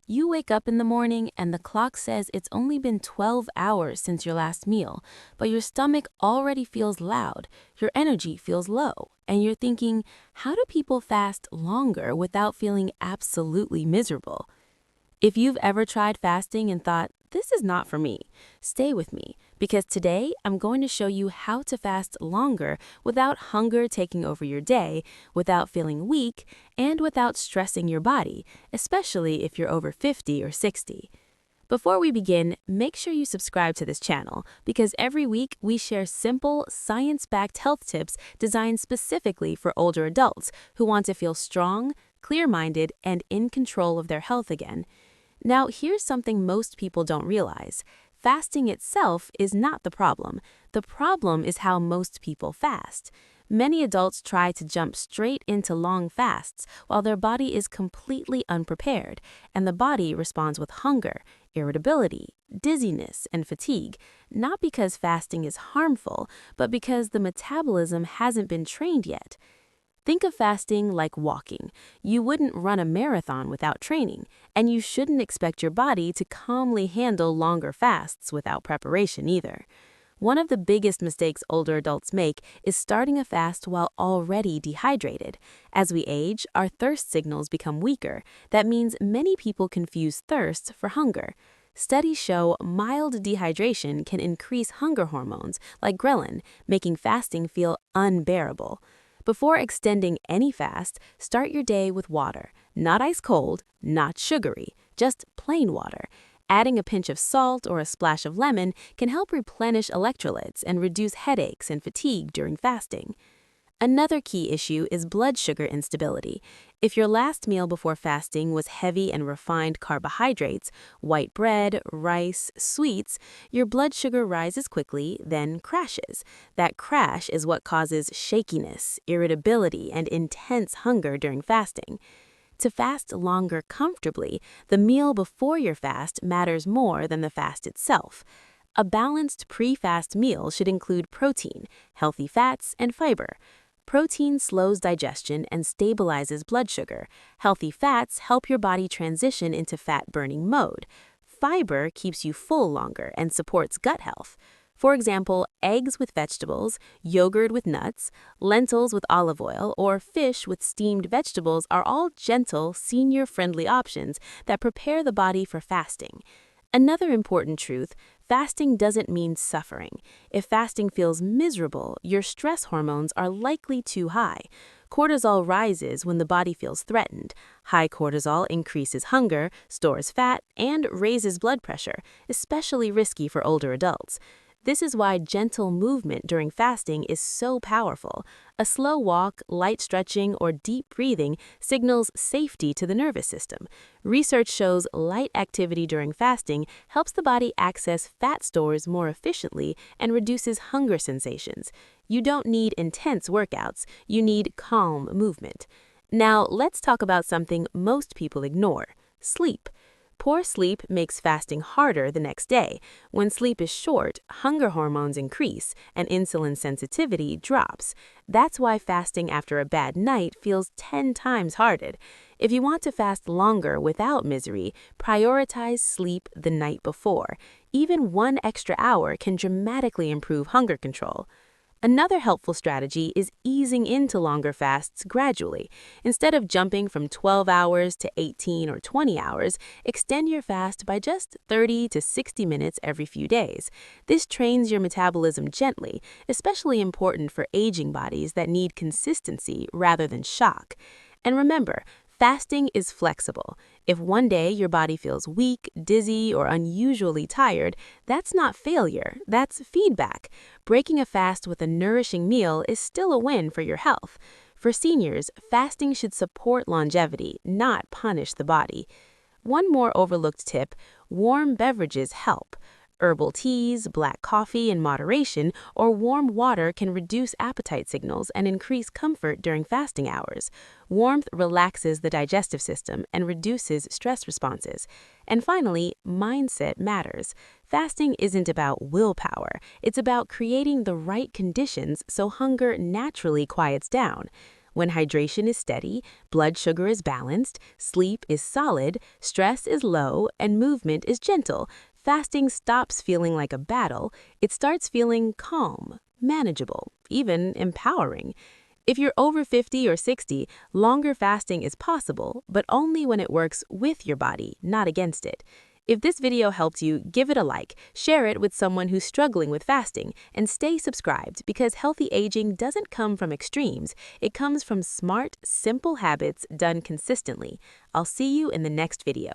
You wake up in the morning and the clock says it's only been 12 hours since your last meal, but your stomach already feels loud, your energy feels low, and you're thinking, how do people fast longer without feeling absolutely miserable? If you've ever tried fasting and thought, this is not for me, stay with me, because today I'm going to show you how to fast longer without hunger taking over your day, without feeling weak, and without stressing your body, especially if you're over 50 or 60. Before we begin, make sure you subscribe to this channel because every week we share simple, science-backed health tips designed specifically for older adults who want to feel strong, clear-minded, and in control of their health again. Now, here's something most people don't realize. Fasting itself is not the problem. The problem is how most people fast. Many adults try to jump straight into long fasts while their body is completely unprepared, and the body responds with hunger, irritability, dizziness, and fatigue, not because fasting is harmful, but because the metabolism hasn't been trained yet. Think of fasting like walking. You wouldn't run a marathon without training, and you shouldn't expect your body to calmly handle longer fasts without preparation either. One of the biggest mistakes older adults make is starting a fast while already dehydrated. As we age, our thirst signals become weaker. That means many people confuse thirst for hunger. Studies show mild dehydration can increase hunger hormones like ghrelin, making fasting feel unbearable. Before extending any fast, start your day with water, not ice cold, not sugary, just plain water. Adding a pinch of salt or a splash of lemon can help replenish electrolytes and reduce headaches and fatigue during fasting. Another key issue is blood sugar instability. If your last meal before fasting was heavy and refined carbohydrates, white bread, rice, sweets, your blood sugar rises quickly, then crashes. That crash is what causes shakiness, irritability, and intense hunger during fasting. To fast longer comfortably, the meal before your fast matters more than the fast itself. A balanced pre-fast meal should include protein, healthy fats, and fiber. Protein slows digestion and stabilizes blood sugar. Healthy fats help your body transition into fat-burning mode. Fiber keeps you full longer and supports gut health. For example, eggs with vegetables, yogurt with nuts, lentils with olive oil, or fish with steamed vegetables are all gentle, senior-friendly options that prepare the body for fasting. Another important truth, fasting doesn't mean suffering. If fasting feels miserable, your stress hormones are likely too high. Cortisol rises when the body feels threatened. High cortisol increases hunger, stores fat, and raises blood pressure, especially risky for older adults. This is why gentle movement during fasting is so powerful. A slow walk, light stretching, or deep breathing signals safety to the nervous system. Research shows light activity during fasting helps the body access fat stores more efficiently and reduces hunger sensations. You don't need intense workouts, you need calm movement. Now, let's talk about something most people ignore: sleep. Poor sleep makes fasting harder the next day. When sleep is short, hunger hormones increase and insulin sensitivity drops. That's why fasting after a bad night feels 10 times harder. If you want to fast longer without misery, prioritize sleep the night before. Even 1 extra hour can dramatically improve hunger control. Another helpful strategy is easing into longer fasts gradually. Instead of jumping from 12 hours to 18 or 20 hours, extend your fast by just 30 to 60 minutes every few days. This trains your metabolism gently, especially important for aging bodies that need consistency rather than shock. And remember, fasting is flexible. If one day your body feels weak, dizzy, or unusually tired, that's not failure, that's feedback. Breaking a fast with a nourishing meal is still a win for your health. For seniors, fasting should support longevity, not punish the body. One more overlooked tip: warm beverages help. Herbal teas, black coffee in moderation, or warm water can reduce appetite signals and increase comfort during fasting hours. Warmth relaxes the digestive system and reduces stress responses. And finally, mindset matters. Fasting isn't about willpower. It's about creating the right conditions so hunger naturally quiets down. When hydration is steady, blood sugar is balanced, sleep is solid, stress is low, and movement is gentle, fasting stops feeling like a battle. It starts feeling calm, manageable, even empowering. If you're over 50 or 60, longer fasting is possible, but only when it works with your body, not against it. If this video helped you, give it a like, share it with someone who's struggling with fasting, and stay subscribed because healthy aging doesn't come from extremes. It comes from smart, simple habits done consistently. I'll see you in the next video.